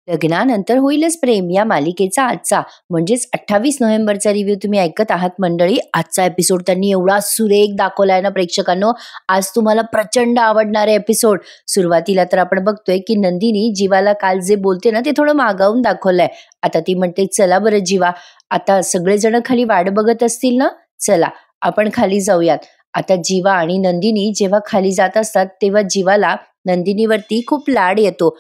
लग्नानंतर होईलच प्रेम या मालिकेचा आजचा म्हणजेच 28 नोव्हेंबरचा रिव्ह्यू तुम्ही ऐकत आहात मंडळी. आजचा एपिसोड त्यांनी एवढा सुरेख दाखवलाय ना प्रेक्षकांनो, आज तुम्हाला प्रचंड आवडणारे एपिसोड. सुरुवातीला तर आपण बघतोय की नंदिनी जीवाला काल जे बोलते ना ते थोडं मागावून दाखवलंय. आता ती म्हणते चला बरं जीवा, आता सगळेजण खाली वाट बघत असतील ना, चला आपण खाली जाऊयात. आता जीवा आणि नंदिनी जेव्हा खाली जात असतात तेव्हा जीवाला नंदिनीवरती खूप लाड येतो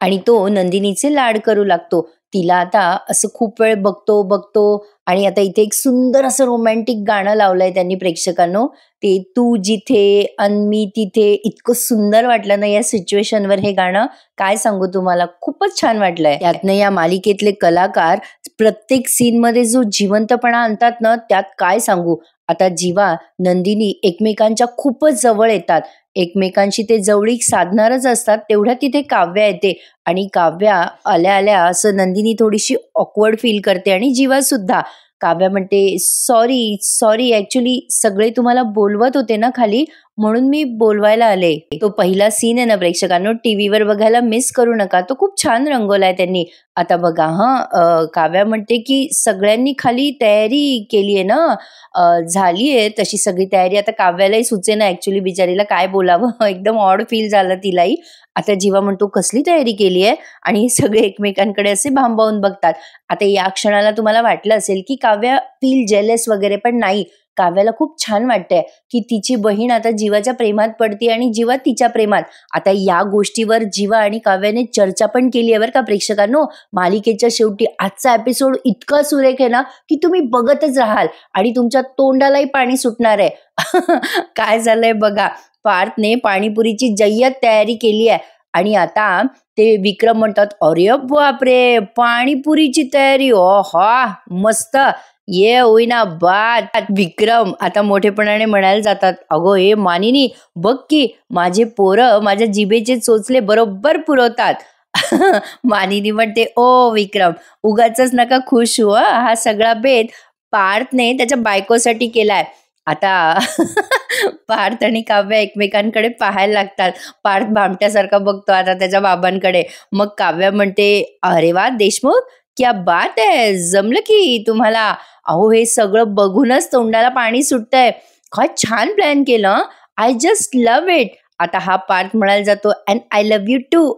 आणि तो नंदिनीचे लाड करू लागतो. तिला आता असं खूप वेळ बघतो बघतो आणि आता इथे एक सुंदर असं रोमॅन्टिक गाणं लावलंय त्यांनी प्रेक्षकांनो. ते तू जिथे अन मी तिथे, इतकं सुंदर वाटलं ना या सिच्युएशनवर हे गाणं. काय सांगू तुम्हाला, खूपच छान वाटलंय. त्यातनं या मालिकेतले कलाकार प्रत्येक सीन मध्ये जो जिवंतपणा आणतात ना, त्यात काय सांगू. आता जीवा नंदिनी एकमेकांच्या खूपच जवळ येतात, एकमेकांशी ते जवळीक साधणारच असतात. तेवढ्या तिथे काव्या येते आणि काव्या आल्या आल्या असं नंदिनी थोडीशी ऑकवर्ड फील करते आणि जीवा सुद्धा. काव्या म्हणते सॉरी सॉरी, ऍक्च्युली सगळे तुम्हाला बोलवत होते ना खाली, म्हणून मी बोलवायला आले. तो पहिला सीन आहे ना प्रेक्षकांनो, टीव्हीवर बघायला मिस करू नका, तो खूप छान रंगवलाय त्यांनी. आता बघा काव्या म्हणते की सगळ्यांनी खाली तयारी केली आहे ना, झालीये तशी सगळी तयारी. आता काव्यालाही सुचे ना ऍक्च्युली बिचारीला काय बोलावं एकदम ऑड फील झालं तिलाही. आता जीवा म्हणतो कसली तयारी केली आहे, आणि सगळे एकमेकांकडे असे भांबावून बघतात. आता या क्षणाला तुम्हाला वाटलं असेल की काव्या फील जेलस वगैरे, पण नाही, काव्याला खूप छान वाटतंय की तिची बहीण आता जीवाच्या प्रेमात पडते आणि जीवा तिच्या प्रेमात. आता या गोष्टीवर जीवा आणि काव्याने चर्चा पण केली आहे बरं का प्रेक्षकांनो. मालिकेच्या शेवटी आजचा एपिसोड इतका सुरेख आहे ना की तुम्ही बघतच राहाल आणि तुमच्या तोंडालाही पाणी सुटणार आहे. काय झालंय बघा, पार्थने पाणीपुरीची जय्यत तयारी केली आहे आणि आता ते विक्रम म्हणतात अरे बापरे पाणीपुरीची तयारी, ओहा मस्त, ये होईना बात. विक्रम आता मोठेपणाने म्हणायला जातात अगो हे मानिनी, बघ की माझे पोरं माझ्या जिभेचे चोचले बरोबर पुरवतात. मानिनी म्हणते ओ विक्रम उगाचच नका खुश हो, हा सगळा बेत पार्थने त्याच्या बायकोसाठी केलाय. आता पार्थ आणि काव्या एकमेकांकडे पाहायला लागतात. पार्थ भामट्यासारखा बघतो आता त्याच्या बाबांकडे. मग काव्या म्हणते अरे वा देशमुख, क्या बात आहे, जमलं की तुम्हाला. अहो हे सगळं बघूनच तोंडाला पाणी सुटतंय, काय छान प्लॅन केलं, आय जस्ट लव्ह इट. आता हा पार्थ म्हणायला जातो and I love you too.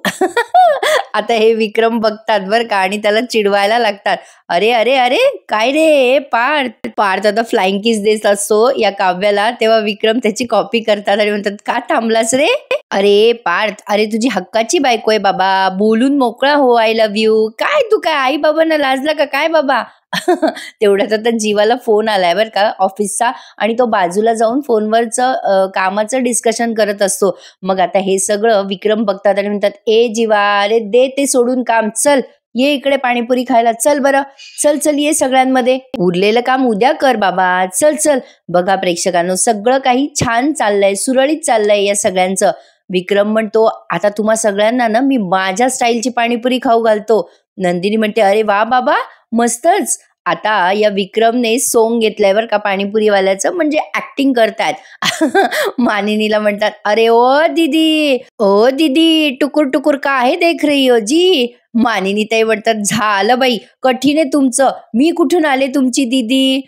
आता हे विक्रम बघतात बरं का आणि त्याला चिडवायला लागतात. अरे अरे अरे काय रे पार्थ. पार्थ आता फ्लाइंग किस देत असतो या काव्याला, तेव्हा विक्रम त्याची कॉपी करतात आणि म्हणतात का थांबलास रे. अरे पार्थ, अरे तुझी हक्काची बायको आहे बाबा, बोलून मोकळा हो, आय लव्ह यू. काय तू काय आई बाबांना लाजला का काय बाबा. तेवढ्यात आता जीवाला फोन आलाय बरं का ऑफिसचा आणि तो बाजूला जाऊन फोनवरचं कामाचं डिस्कशन करत असतो. मग आता हे सगळं विक्रम बघतात आणि म्हणतात ए जीवा, अरे दे ते सोडून काम, चल ये इकडे पाणीपुरी खायला, चल बरं, चल चल ये सगळ्यांमध्ये, उरलेलं काम उद्या कर बाबा, चल चल. बघा प्रेक्षकांनो सगळं काही छान चाललंय, सुरळीत चाललंय या सगळ्यांचं. विक्रम म्हणतो आता तुम्हा सगळ्यांना ना मी माझ्या स्टाईलची पाणीपुरी खाऊ घालतो. नंदिनी म्हणते अरे वा बाबा मस्तच. आता या विक्रमने सोंग घेतलंय बरं का पाणीपुरीवाल्याचं, म्हणजे ऍक्टिंग करतायत. मानिनीला म्हणतात अरे ओ दीदी टुकुर टुकुर का आहे देख रही हो जी. मानिनी ताई म्हणतात झालं बाई कठीण आहे तुमचं, मी कुठून आले तुमची दीदी.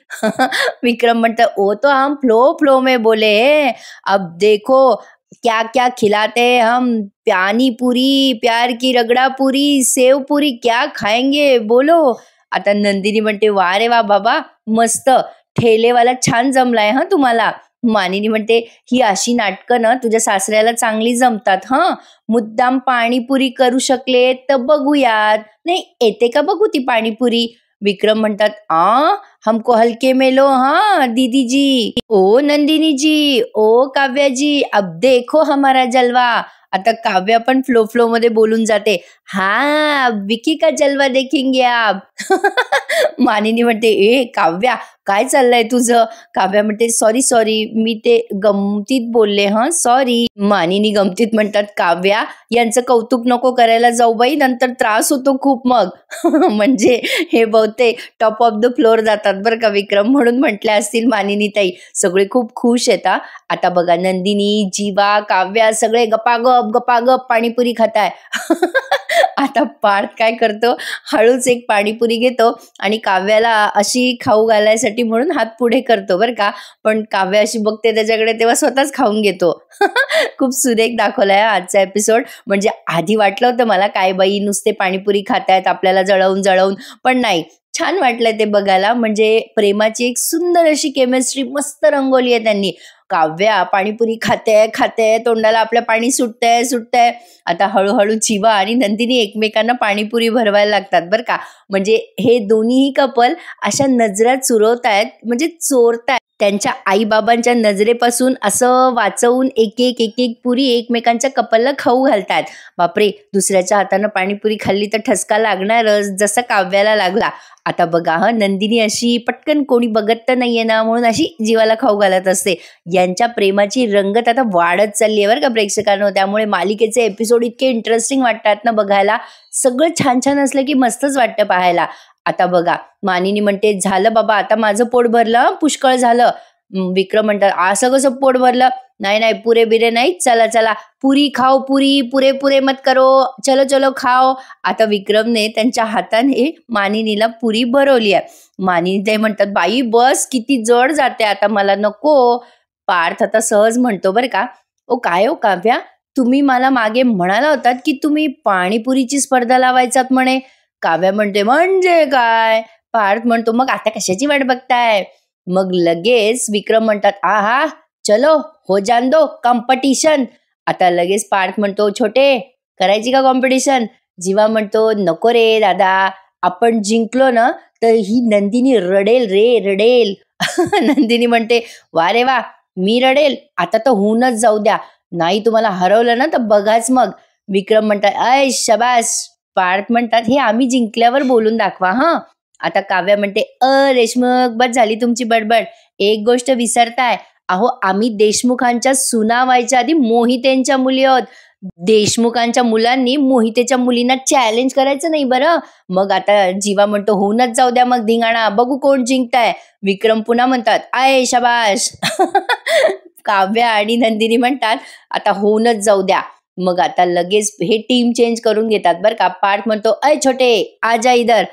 विक्रम म्हणतात ओ तो हम फ्लो में बोले, अब देखो क्या क्या खिलाते हम, पानी पूरी, प्यार की रगड़ा पूरी, सेव पूरी, क्या खाएंगे बोलो. आता नंदिनी म्हणते वा रे वा बाबा मस्त, ठेलेवाला छान जमलाय हा तुम्हाला. मानिनी म्हणते ही अशी नाटकं ना तुझ्या सासऱ्याला चांगली जमतात, मुद्दाम पाणीपुरी करू शकले तर बघूयात. नाही येते का बघू ती पाणीपुरी. विक्रम म्हणतात हमको हलके में लो दीदी जी, ओ नंदिनी जी, ओ काव्या जी, अब देखो हमारा जलवा. आता काव्या पण फ्लो मध्ये बोलून जाते हा विकी का जलवा देखेंगे आप. मानिनी म्हणते ए काव्या काय चाललंय तुझं. काव्या म्हणते सॉरी मी ते गमतीत बोलले सॉरी. मानिनी गमतीत म्हणतात काव्या यांचं कौतुक नको करायला जाऊ बाई, नंतर त्रास होतो खूप मग. म्हणजे हे बहुतेक टॉप ऑफ द फ्लोर जातात बरं का विक्रम, म्हणून म्हटल्या असतील मानिनी ताई. सगळे खूप खुश आहेत. आता बघा नंदिनी, जीवा, काव्या सगळे गपागप पाणीपुरी खाताय. आता पार्थ काय करतो, हळूच एक पाणीपुरी घेतो आणि काव्याला अशी खाऊ घालायसाठी म्हणून हात पुढे करतो बरं का. पण काव्य अशी बघते त्याच्याकडे तेव्हा स्वतःच खाऊन घेतो. खूप सुरेख दाखवलाय आजचा एपिसोड. म्हणजे आधी वाटलं होतं मला, काय बाई नुसते पाणीपुरी खातायत आपल्याला जळवून जळवून, पण नाही, छान वाटलंय ते बघायला. म्हणजे प्रेमाची एक सुंदर अशी केमिस्ट्री मस्त रंगवली आहे त्यांनी. काव्या पाणीपुरी खाते खाते, तोंडाला आपल्या पाणी सुटतंय सुटतंय. आता हळूहळू जीवा आणि नंदिनी एकमेकांना पाणीपुरी भरवायला लागतात बरं का. म्हणजे हे दोन्हीही कपल अशा नजरा चुरवतायत, म्हणजे चोरतायत त्यांच्या आईबाबांच्या नजरेपासून, असं वाचवून एक एक एक एक पुरी एकमेकांच्या कपलला खाऊ घालतात. बापरे, दुसऱ्याच्या हातानं पाणीपुरी खाल्ली तर ठसका लागणारच, जसा काव्याला लागला. आता बघा नंदिनी अशी पटकन कोणी बघत तर नाहीये ना म्हणून अशी जीवाला खाऊ घालत असते. यांच्या प्रेमाची रंगत आता वाढत चालली आहे बरं का प्रेक्षकांनो. त्यामुळे मालिकेचे एपिसोड इतके इंटरेस्टिंग वाटतात ना बघायला. सगळं छान छान असलं की मस्तच वाटतं पाहायला. आता बघा मानिनी म्हणते, झालं बाबा आता माझं पोट भरलं, पुष्कळ झालं. विक्रम म्हणतात, असं कसं पोट भरलं, नाही नाही पुरे बिरे नाही, चला चला पुरी खाओ, पुरी पुरे पुरे मत करो, चलो चलो खाओ. आता विक्रमने त्यांच्या हाताने मानिनीला पुरी भरवली आहे. मानिनी ते म्हणतात, बाई बस किती जड जाते, आता मला नको. पार्थ आता सहज म्हणतो बरं का, ओ काय हो काव्या, तुम्ही मला मागे म्हणाला होतात की तुम्ही पाणीपुरीची स्पर्धा लावायचात म्हणे. काव्या म्हणते, म्हणजे काय. पार्थ म्हणतो, मग आता कशाची वाट बघताय. मग लगेच विक्रम म्हणतात, आहा चलो हो जान दो कॉम्पिटिशन. आता लगेच पार्थ म्हणतो, छोटे करायची का कॉम्पिटिशन. जीवा म्हणतो, नको रे दादा, आपण जिंकलो ना तर ही नंदिनी रडेल रे रडेल. नंदिनी म्हणते, वा रे वा, मी रडेल, आता तर होऊनच जाऊ द्या, नाही तुम्हाला हरवलं ना तर बघाच मग. विक्रम म्हणतात, अय शबास. पार्थ म्हणतात, हे आम्ही जिंकल्यावर बोलून दाखवा हा. आता काव्या म्हणते, देशमुख बस झाली तुमची बडबड, एक गोष्ट विसरताय, अहो आम्ही देशमुखांच्या सुना व्हायच्या आधी मोहितेंच्या मुली आहोत. देशमुखांच्या मुलांनी मोहितेच्या मुलींना चॅलेंज करायचं नाही बरं. मग आता जीवा म्हणतो, होऊनच जाऊ द्या मग धिंगाणा, बघू कोण जिंकताय. विक्रम पुन्हा म्हणतात, आय शाबाश. काव्या आणि नंदिनी म्हणतात, आता होऊनच जाऊ द्या. मग आता लगेच हे टीम चेंज करून घेतात बरं का. पार्थ म्हणतो, अय छोटे आजा इधर.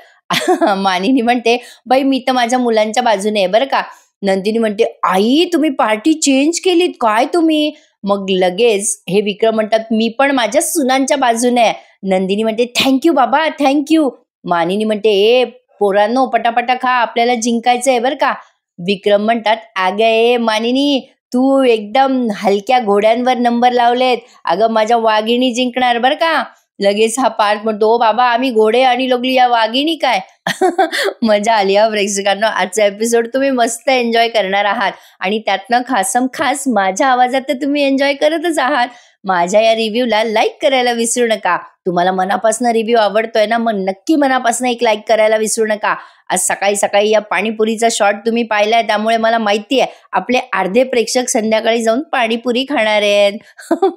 मानिनी म्हणते, बाई मी तर माझ्या मुलांच्या बाजूने आहे बरं का. नंदिनी म्हणते, आई तुम्ही पार्टी चेंज केलीत काय तुम्ही. मग लगेच हे विक्रम म्हणतात, मी पण माझ्या सुनांच्या बाजूने आहे. नंदिनी म्हणते, थँक्यू बाबा थँक्यू. मानिनी म्हणते, ए पोरांनो पटापटा खा, आपल्याला जिंकायचं आहे बरं का. विक्रम म्हणतात, अगं मानिनी तू एकदम हलक्या घोड्यांवर नंबर लावलेत, अगं माझ्या वाघिणी जिंकणार बरं का. लगेच हा पार्थ म्हणतो, ओ बाबा आम्ही घोडे आणि लोकली या वाघिणी काय. मजा आली हा प्रेक्षकांना. आजचा एपिसोड तुम्ही मस्त एन्जॉय करणार आहात आणि त्यातनं खास माझ्या आवाजात तर तुम्ही एन्जॉय करतच आहात. माझ्या या रिव्ह्यूला लाईक करायला विसरू नका. तुम्हाला मनापासून रिव्ह्यू आवडतोय ना, मग नक्की मनापासून एक लाईक करायला विसरू नका. आज सकाळी सकाळी या पाणीपुरीचा शॉट तुम्ही पाहिलाय, त्यामुळे मला माहिती आहे आपले अर्धे प्रेक्षक संध्याकाळी जाऊन पाणीपुरी खाणार आहेत.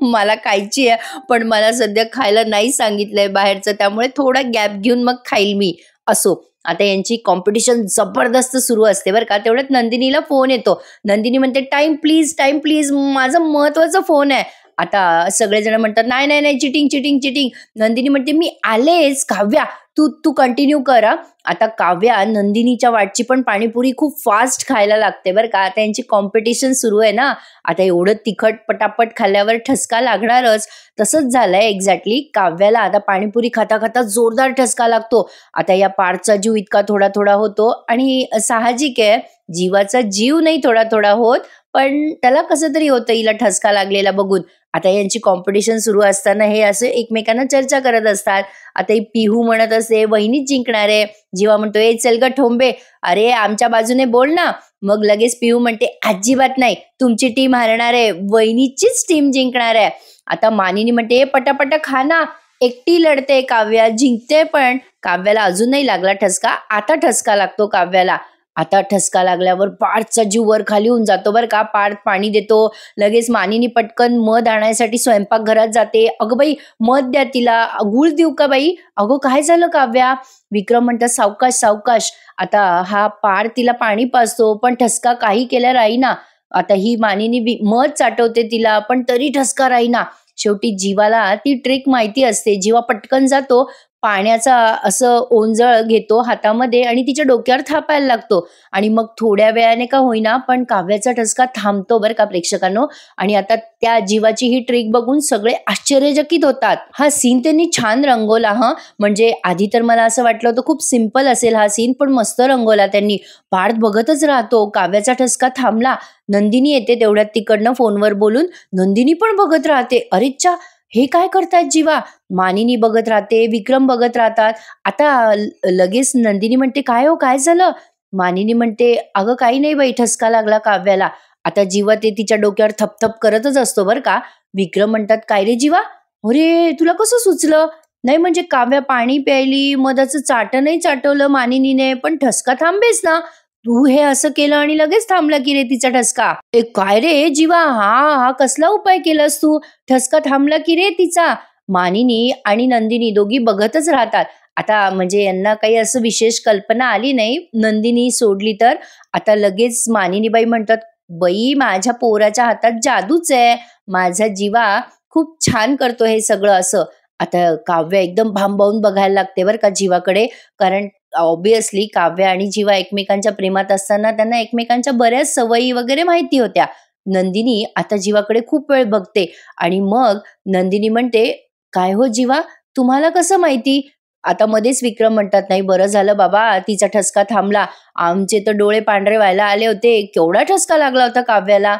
मला खायची आहे, पण मला सध्या खायला नाही सांगितलंय बाहेरचं, त्यामुळे थोडा गॅप घेऊन मग खाईल मी. असो, आता यांची कॉम्पिटिशन जबरदस्त सुरू असते बरं का. तेवढ्यात नंदिनीला फोन येतो. नंदिनी म्हणते, टाइम प्लीज, माझा महत्वाचा फोन आहे. आता सगळेजण म्हणतात, नाही नाही नाही चिटिंग. नंदिनी म्हणते, मी आलेच. काव्या तू कंटिन्यू करा. आता काव्या नंदिनीच्या वाटची पण पाणीपुरी खूप फास्ट खायला लागते बरं का. आता यांची कॉम्पिटिशन सुरू आहे ना. आता एवढं तिखट पटापट खाल्ल्यावर ठसका लागणारच. तसंच झालंय एक्झॅक्टली. काव्याला आता पाणीपुरी खाता खाता जोरदार ठसका लागतो. आता या पार्थचा जीव इतका थोडा थोडा होतो आणि साहजिक आहे, जीवाचा जीव नाही थोडा थोडा होत, पण त्याला कसं तरी होतं हिला ठसका लागलेला बघून. आता यांची कॉम्पिटिशन सुरू असताना हे असे एकमेकांना चर्चा करत असतात. आता ही पिहू म्हणत असते, वहिनीच जिंकणार आहे. जीवा म्हणतो, ए चल ग ठोंबे, अरे आमच्या बाजूने बोल ना. मग लगेच पिहू म्हणते, अजिबात नाही, तुमची टीम हारणार आहे, वहिनीचीच टीम जिंकणार आहे. आता मानिनी म्हणते, पटापटा खा ना, एकटी लढते काव्या, जिंकते पण. काव्याला अजून नाही लागला ठसका, आता ठसका लागतो काव्याला. आता ठसका लागल्यावर पार्थचा जीव वर खाली होऊन जातो बरं का. पार्थ पाणी देतो. लगेच मानिनी पटकन मध आणायसाठी स्वयंपाकघरात जाते. अगं बाई मध द्या तिला, गुळ देऊ का बाई. अगं काय झालं काव्या. विक्रम म्हणतात, सावकाश. आता हा पार्थ तिला पाणी पाजतो, पण ठसका काही केला राहीना. आता ही मानिनी मध चाटवते तिला, पण तरी ठसका राहीना. शेवटी जीवाला ती ट्रिक माहिती असते. जीवा पटकन जातो, पाण्याचा असं ओंजळ घेतो हातामध्ये आणि तिच्या डोक्यावर थापायला लागतो आणि मग थोड्या वेळाने का होईना पण काव्याचा ठसका थांबतो बरं का प्रेक्षकांनो. आणि आता त्या जीवाची ही ट्रिक बघून सगळे आश्चर्यचकित होतात. हा सीन त्यांनी छान रंगवला. म्हणजे आधी तर मला असं वाटलं होतं खूप सिंपल असेल हा सीन, पण मस्त रंगवला त्यांनी. पार्थ बघतच राहतो, काव्याचा ठसका थांबला, नंदिनी येते तेवढ्यात तिकडनं फोनवर बोलून. नंदिनी पण बघत राहते, अरेच्चा हे काय करतायत जीवा. मानिनी बघत राहते, विक्रम बघत राहतात. आता लगेच नंदिनी म्हणते, काय हो काय झालं. मानिनी म्हणते, अगं काही नाही बाई, ठसका लागला काव्याला. आता जीवा ते तिच्या डोक्यावर थपथप करतच असतो बरं का. विक्रम म्हणतात, काय रे जीवा, अरे तुला कसं सुचलं. नाही म्हणजे काव्या पाणी प्यायली, मधाचं चाटणही चाटवलं मानिनीने, पण ठसका थांबेस ना. तू हे असं केलं आणि लगेच थांबला की रे तिचा ठसका. ए काय रे जीवा, हा हा कसला उपाय केलास तू, ठसका थांबला की रे तिचा. मानिनी आणि नंदिनी दोघी बघतच राहतात. आता म्हणजे यांना काही असं विशेष कल्पना आली नाही नंदिनी सोडली तर. आता लगेच मानिनीबाई म्हणतात, बाई माझ्या पोराच्या हातात जादूच आहे, माझा जीवा खूप छान करतो हे सगळं असं. आता काव्य एकदम भांबावून बघायला लागते बरं का जीवाकडे, कारण ऑब्विसली काव्य आणि जीवा एकमेकांच्या प्रेमात असताना त्यांना एकमेकांच्या बऱ्याच सवयी वगैरे माहिती होत्या. नंदिनी आता जीवाकडे खूप वेळ बघते आणि मग नंदिनी म्हणते, काय हो जीवा, तुम्हाला कसं माहिती. आता मध्येच विक्रम म्हणतात, नाही बरं झालं बाबा तिचा ठसका थांबला, आमचे तर डोळे पांढरे व्हायला आले होते, केवढा ठसका लागला होता काव्याला.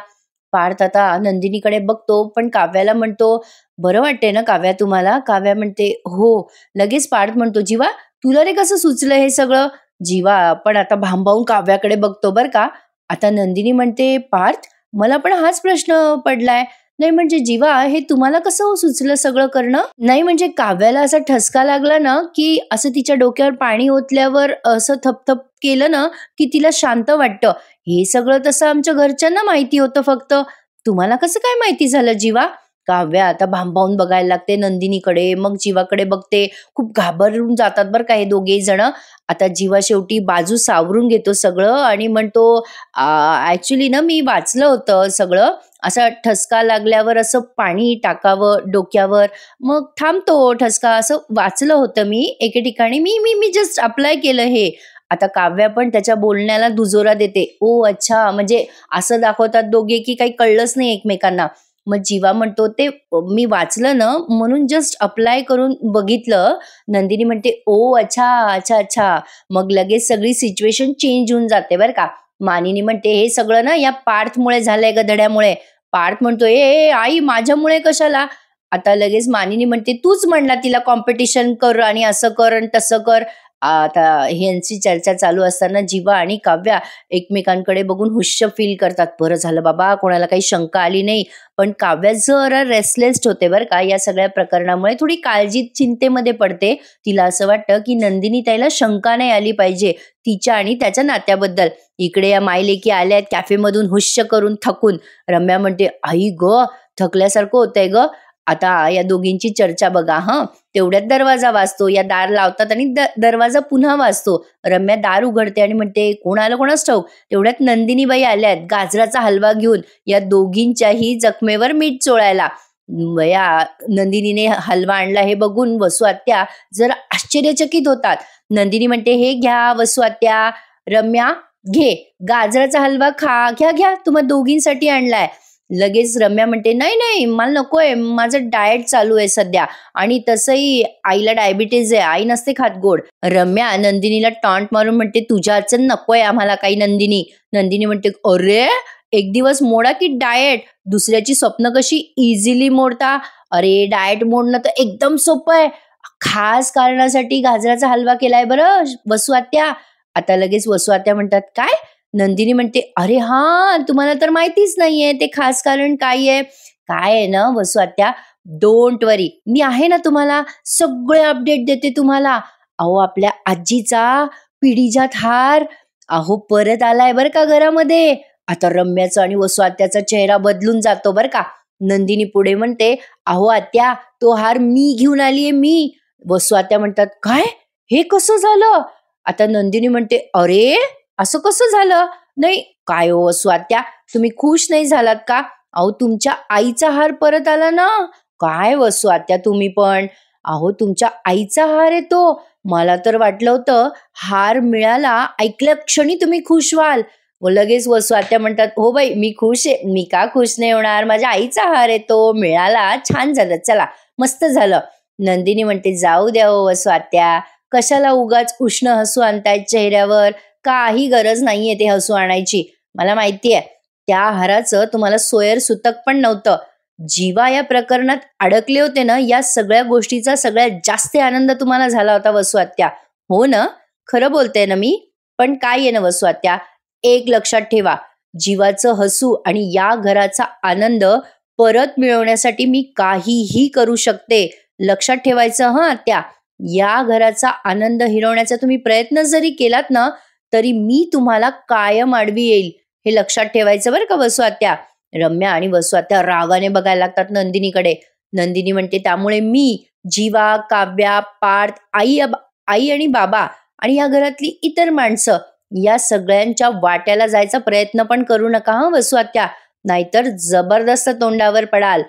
पार्थ आता नंदिनीकडे बघतो पण काव्याला म्हणतो, बरं वाटते ना काव्या तुम्हाला. काव्या म्हणते हो. लगेच पार्थ म्हणतो, जीवा तुला रे कसं सुचलं हे सगळं. जीवा पण आता भांबावून काव्याकडे बघतो बरं का. आता नंदिनी म्हणते, पार्थ मला पण हाच प्रश्न पडलाय. नाही म्हणजे जीवा हे तुम्हाला कसं सुचलं सगळं करणं. नाही म्हणजे काव्याला असा ठसका लागला ना की असं तिच्या डोक्यावर पाणी ओतल्यावर असं थपथप केलं ना की तिला शांत वाटतं. हे सगळं तसं आमच्या घरच्यांना माहिती होतं, फक्त तुम्हाला कसं काय माहिती झालं जीवा. काव्या आता भांबावून बघायला लागते नंदिनीकडे, मग जीवाकडे बघते. खूप घाबरून जातात बरं का हे दोघेही जण. आता जीवा शेवटी बाजू सावरून घेतो सगळं आणि म्हणतो, ऍक्च्युली ना मी वाचलं होतं सगळं, असा ठसका लागल्यावर असं पाणी टाकावं डोक्यावर मग थांबतो ठसका, असं वाचलं होतं मी एके ठिकाणी, मी मी मी जस्ट अप्लाय केलं हे. आता काव्या पण त्याच्या बोलण्याला दुजोरा देते, ओ अच्छा, म्हणजे असं दाखवतात दोघे की काही कळलंच नाही एकमेकांना. मग जीवा म्हणतो, ते मी वाचलं ना म्हणून जस्ट अप्लाय करून बघितलं. नंदिनी म्हणते, ओ अच्छा अच्छा अच्छा. मग लगेच सगळी सिच्युएशन चेंज होऊन जाते बरं का. मानिनी म्हणते, हे सगळं ना या पार्थमुळे झालंय गधड्यामुळे. पार्थ म्हणतो, ए आई माझ्यामुळे कशाला. आता लगेच मानिनी म्हणते, तूच म्हणला तिला कॉम्पिटिशन कर आणि असं कर आणि तसं कर. आता ह्यांची चर्चा चालू असताना जीवा आणि काव्या एकमेकांकडे बघून हुश्य फील करतात. बरं झालं बाबा कोणाला काही शंका आली नाही. पण काव्या जरा रेस्टलेस होते बरं का या सगळ्या प्रकरणामुळे, थोडी काळजी चिंतेमध्ये पडते. तिला असं वाटतं की नंदिनी ताईला शंका नाही आली पाहिजे तिच्या आणि त्याच्या नात्याबद्दल. इकडे या मायलेकी आल्यात कॅफेमधून हुश्य करून थकून. रम्या म्हणते, आई ग थकल्यासारखं होतंय ग. आता या दोघींची चर्चा बघा. तेवढ्यात दरवाजा वाजतो, या दार लावतात आणि दरवाजा पुन्हा वाजतो. रम्या दार उघडते आणि म्हणते, कोण आलं कोणास ठाऊक. तेवढ्यात नंदिनीबाई आल्यात गाजराचा हलवा घेऊन या दोघींच्याही जखमेवर मीठ चोळायला. या नंदिनीने हलवा आणला हे बघून वसू आत्या जरा आश्चर्यचकित होतात. नंदिनी म्हणते, हे घ्या वसू आत्या. रम्या घे गाजराचा हलवा खा, घ्या घ्या तुम्हा दोघींसाठी आणलाय. लगेच रम्या म्हणते, नाही नाही मला नकोय, माझं डाएट चालू आहे सध्या आणि तसंही आईला डायबिटीज आहे, आई नसते खात गोड. रम्या नंदिनीला टॉन्ट मारून म्हणते, तुझ्या हातचं नकोय आम्हाला काही नंदिनी. नंदिनी म्हणते, अरे एक दिवस मोडा की डाएट, दुसऱ्याची स्वप्न कशी इझिली मोडता. अरे डाएट मोडणं तर एकदम सोपं आहे, खास कारणासाठी गाजराचा हलवा केलाय बरं वसू आत्या. आता लगेच वसू आत्या म्हणतात, काय. नंदिनी म्हणते, अरे हा तुम्हाला तर माहितीच नाहीये ते खास कारण काय आहे. काय आहे ना वसू आत्या, डोंट वरी, मी आहे ना तुम्हाला सगळे अपडेट देते तुम्हाला. अहो आपल्या आजीचा पिढीजात हार अहो परत आलाय बर का घरामध्ये. आता रम्याचा आणि वसू आत्याचा चेहरा बदलून जातो बर का. नंदिनी पुढे म्हणते, अहो आत्या तो हार मी घेऊन आलीये मी. वसू आत्या म्हणतात, काय हे कसं झालं. आता नंदिनी म्हणते, अरे असं कसं झालं. नाही काय हो वसू आत्या, तुम्ही खुश नाही झालात का. अहो तुमच्या आईचा हार परत आला ना. काय वसू आत्या तुम्ही पण, अहो तुमच्या आईचा हार आहे तो. मला तर वाटलं होतं हार मिळाला ऐकल्या क्षणी तुम्ही खुश व्हाल. व लगेच वसू आत्या म्हणतात, हो बाई मी खुश आहे. मी का खुश नाही होणार, माझ्या आईचा हार आहे तो, मिळाला, छान झालं, चला मस्त झालं. नंदिनी म्हणते, जाऊ द्या हो वसू आत्या, कशाला उगाच उष्ण हसू आणतायत चेहऱ्यावर, काही गरज नाहीये ते हसू आणायची. मला माहितीये त्या हाराचं तुम्हाला सोयर सुतक पण नव्हतं. जीवा या प्रकरणात अडकले होते ना, या सगळ्या गोष्टीचा सगळ्यात जास्त आनंद तुम्हाला झाला होता वसू आत्या. हो ना, खरं बोलते ना मी. पण काय आहे ना वसू आत्या, एक लक्षात ठेवा, जीवाचं हसू आणि या घराचा आनंद परत मिळवण्यासाठी मी काहीही करू शकते. लक्षात ठेवायचं हं आत्या. या घराचा आनंद हिरवण्याचा तुम्ही प्रयत्न जरी केलात ना, तरी मी तुम्हाला कायम आडवी येईल. हे लक्षात ठेवायचं बरं का वसू आत्या. रम्या आणि वसू आत्या रागाने बघायला लागतात नंदिनीकडे. नंदिनी म्हणते, त्यामुळे मी, जीवा, काव्या, पार्थ, आई आणि बाबा आणि या घरातली इतर माणसं या सगळ्यांच्या वाट्याला जायचा प्रयत्न पण करू नका हं वसू आत्या, नाहीतर जबरदस्त तोंडावर पडाल.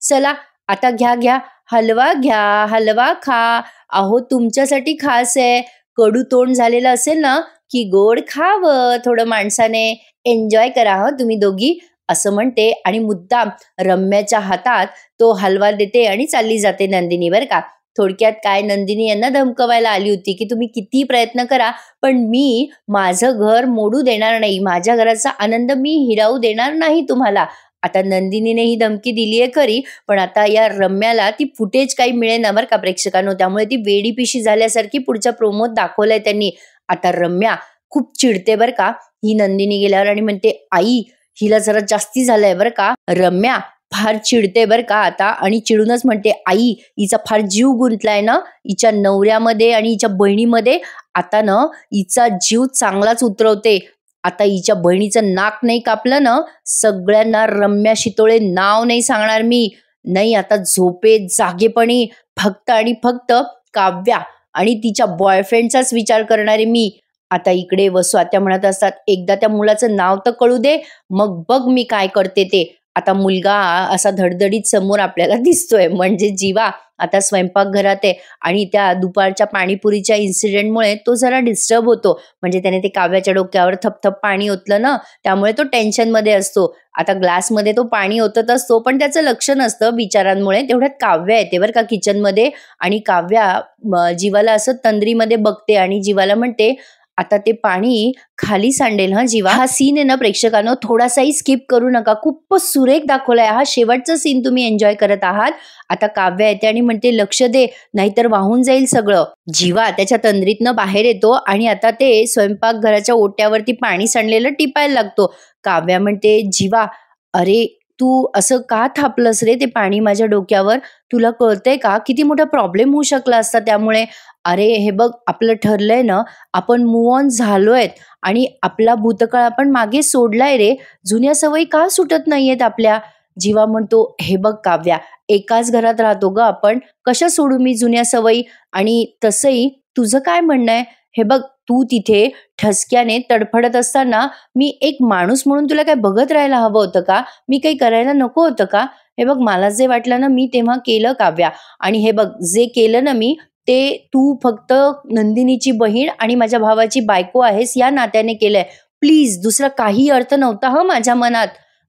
चला आता घ्या घ्या, हलवा घ्या, हलवा खा. अहो तुमच्यासाठी खास आहे. कडू तोंड झालेलं असेल ना, की गोड खावं थोडं माणसाने. एन्जॉय करा हं तुम्ही दोघी, असं म्हणते आणि मुद्दाम रम्याच्या हातात तो हलवा देते आणि चालली जाते नंदिनी बरं का. थोडक्यात काय, नंदिनी यांना धमकवायला आली होती की तुम्ही किती प्रयत्न करा, पण मी माझं घर मोडू देणार नाही, माझ्या घराचा आनंद मी हिरावू देणार नाही तुम्हाला. आता नंदिनीने ही धमकी दिली आहे खरी, पण आता या रम्याला ती फुटेज काही मिळेना बरं का प्रेक्षकांनो, त्यामुळे ती वेडीपिशी झाल्यासारखी पुढच्या प्रोमोत दाखवलंय त्यांनी. आता रम्या खूप चिडते बरं का ही नंदिनी गेल्यावर आणि म्हणते, आई हिला जरा जास्ती झालंय बरं का. रम्या फार चिडते बरं का आता आणि चिडूनच म्हणते, आई हिचा फार जीव गुंतलाय ना हिच्या नवऱ्यामध्ये आणि हिच्या बहिणीमध्ये. आता ना हिचा जीव चांगलाच उतरवते. आता हिच्या बहिणीचं नाक नाही कापलं ना, सगळ्यांना रम्या शितोळे नाव नाही सांगणार मी. नाही आता झोपेत जागेपणी फक्त आणि फक्त काव्या आणि तिच्या बॉयफ्रेंडचाच विचार करणारे मी. आता इकडे वसू आत्या म्हणत असतात, एकदा त्या मुलाचं नाव तर कळू दे, मग बघ मी काय करते ते. आता मुलगा असा धडधडीत समोर आपल्याला दिसतोय, म्हणजे जीवा आता स्वयंपाकघरात आहे आणि त्या दुपारच्या पाणीपुरीच्या इन्सिडेंटमुळे तो जरा डिस्टर्ब होतो. म्हणजे त्याने ते काव्याच्या डोक्यावर थपथप पाणी ओतलं ना, त्यामुळे तो टेन्शनमध्ये असतो. आता ग्लासमध्ये तो पाणी ओतत असतो, पण त्याचं लक्ष नसतं विचारांमुळे. तेवढ्यात काव्या येते बरं का किचनमध्ये आणि काव्या जीवाला असं तंद्रीमध्ये बघते आणि जीवाला म्हणते, आता ते पाणी खाली सांडेल हं जीवा. हा सीन आहे ना प्रेक्षकांनो, थोडासाही स्किप करू नका, खूपच सुरेख दाखवलाय. हा शेवटचा सीन तुम्ही एन्जॉय करत आहात. आता काव्या येते आणि म्हणते, लक्ष दे नाहीतर वाहून जाईल सगळं. जीवा त्याच्या तंद्रीतनं बाहेर येतो आणि आता ते स्वयंपाकघराच्या ओट्यावरती पाणी सांडलेलं टिपायला लागतो. काव्या म्हणते, जीवा अरे तू असं का थापलंस रे ते पाणी माझ्या डोक्यावर, तुला कळतंय का किती मोठा प्रॉब्लेम होऊ शकला असता त्यामुळे. अरे हे बघ आपलं ठरलंय ना, आपण मूव ऑन झालोय आणि आपला भूतकाळ आपण मागे सोडलाय रे, जुन्या सवयी का सुटत नाहीयेत आपल्या. जीवा म्हणतो, हे बघ काव्या, एकाच घरात राहतो ग आपण, कशा सोडू मी जुन्या सवयी. आणि तसंही तुझं काय म्हणणं आहे, हे बघ तू तिथे ठसक्याने तडफडत असताना मी एक माणूस म्हणून तुला काय बघत राहायला हवं होतं का, मी काही करायला नको होतं का. हे बघ मला जे वाटलं ना मी तेव्हा केलं काव्या, आणि हे बघ जे केलं ना मी ते तू फक्त नंदिनीची बहीण आणि माझ्या भावाची बायको आहेस या नात्याने केलंय. प्लीज दुसरा काही अर्थ नव्हता हं माझ्या मनात.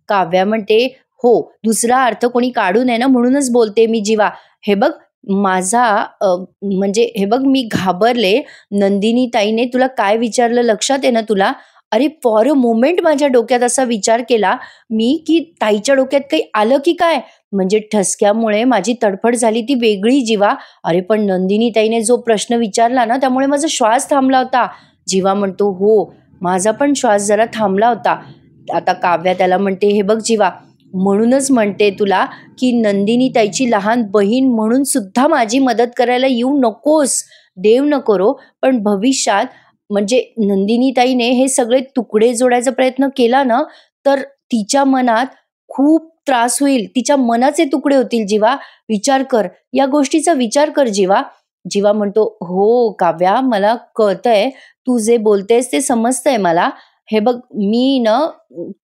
काव्या म्हणते, हो दुसरा अर्थ कोणी काढू नये ना म्हणूनच बोलते मी जीवा. हे बघ माझा म्हणजे हे बघ मी घाबरले. नंदिनी ताईने तुला काय विचारलं लक्षात आहे ना तुला. अरे फॉर अ मोमेंट माझ्या डोक्यात असा विचार केला मी की ताईच्या डोक्यात काही आलं की काय, म्हणजे ठसक्यामुळे माझी तडफड झाली ती वेगळी जीवा. अरे पण नंदिनी ताईने जो प्रश्न विचारला ना त्यामुळे माझा श्वास थांबला होता. जीवा म्हणतो, हो माझा पण श्वास जरा थांबला होता. आता काव्या त्याला म्हणते, हे बघ जीवा म्हणूनच म्हणते तुला की नंदिनी ताईची लहान बहीण म्हणून सुद्धा माझी मदत करायला येऊ नकोस. देव न करो पण भविष्यात म्हणजे नंदिनी ताईने हे सगळे तुकडे जोडायचा प्रयत्न केला ना तर तिच्या मनात खूप त्रास होईल, तिच्या मनाचे तुकडे होतील. जीवा विचार कर, या गोष्टीचा विचार कर जीवा. जीवा म्हणतो, हो काव्या मला कळतंय, तू जे बोलतेस ते समजतंय मला. हे बघ मी ना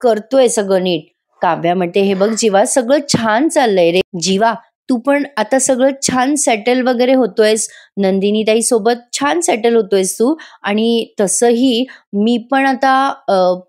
करतोय सगळं नीट. काव्या म्हणते, हे बघ जीवा सगळं छान चाललंय रे. जीवा तू पण आता सगळं छान सेटल वगैरे होतोयस, नंदिनी ताई सोबत छान सेटल होतोयस तू. आणि तसंही मी पण आता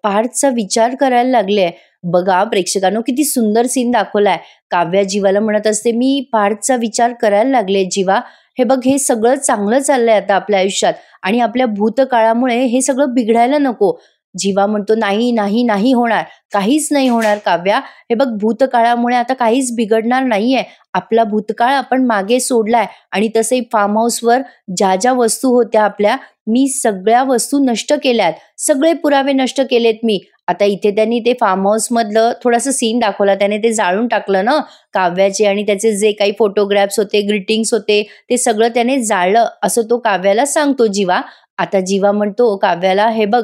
पार्थचा विचार करायला लागले. बघा प्रेक्षकांनो, किती सुंदर सीन दाखवलाय. काव्या जीवाला म्हणत असते, मी पार्थचा विचार करायला लागले जीवा. हे बघ, हे सगळं चांगलं चाललंय आता आपल्या आयुष्यात आणि आपल्या भूतकाळामुळे हे सगळं बिघडायला नको. जीवा म्हणतो, नाही नाही नाही होणार, काहीच नाही होणार काव्या. हे बघ, भूतकाळामुळे आता काहीच बिघडणार नाहीये. आपला भूतकाळ आपण मागे सोडलाय आणि तसे फार्म हाऊसवर ज्या ज्या वस्तू होत्या आपल्या, मी सगळ्या वस्तू नष्ट केल्यात. सगळे पुरावे नष्ट केलेत मी. आता इथे त्यांनी ते फार्म हाऊस मधलं थोडासा सीन दाखवला, त्याने ते जाळून टाकलं ना काव्याचे, आणि त्याचे जे काही फोटोग्राफ्स होते, ग्रीटिंग्स होते, ते सगळं त्याने जाळलं असं तो काव्याला सांगतो जीवा. आता जीवा म्हणतो काव्याला, हे बघ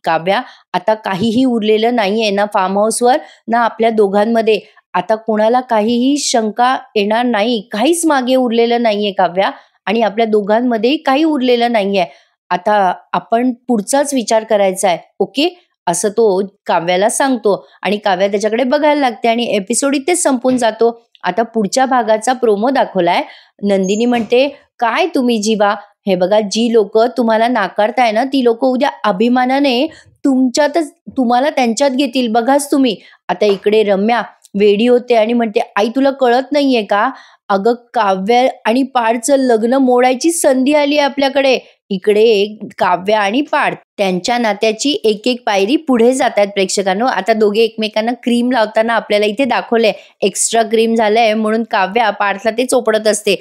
काव्या, आता काहीही उरलेलं नाहीये ना फार्म हाऊसवर ना आपल्या दोघांमध्ये. आता कोणाला काहीही शंका येणार नाही, काहीच मागे उरलेलं नाहीये काव्या, आणि आपल्या दोघांमध्ये काही उरलेलं नाहीये. आता आपण पुढचाच विचार करायचा आहे, ओके, असं तो काव्याला सांगतो. आणि काव्या त्याच्याकडे बघायला लागते आणि एपिसोड इथेच संपून जातो. आता पुढच्या भागाचा प्रोमो दाखवलाय. नंदिनी म्हणते, काय तुम्ही जीवा, हे बघा, जी लोक तुम्हाला नाकारताय ना, ती लोक उद्या अभिमानाने तुमच्यातच तुम्हाला त्यांच्यात घेतील, बघाच तुम्ही. आता इकडे रम्या वेडी होते आणि म्हणते, आई तुला कळत नाहीये का, अगं काव्य आणि पार्थचं लग्न मोडायची संधी आली आहे आपल्याकडे. इकडे काव्य आणि पार्थ त्यांच्या नात्याची एक एक पायरी पुढे जात आहेत प्रेक्षकांनो. आता दोघे एकमेकांना क्रीम लावताना आपल्याला इथे दाखवलंय. एक्स्ट्रा क्रीम झालंय म्हणून काव्या पार्थला ते चोपडत असते.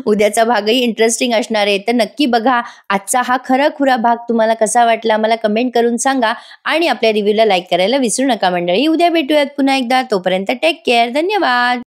उद्याचा भागही इंटरेस्टिंग असणार आहे, तर नक्की बघा. आजचा हा खरा खुरा भाग तुम्हाला कसा वाटला मला कमेंट करून सांगा आणि आपल्या रिव्ह्यूला लाईक करायला विसरू नका मंडळी. उद्या भेटूयात पुन्हा एकदा. तोपर्यंत टेक केअर. धन्यवाद.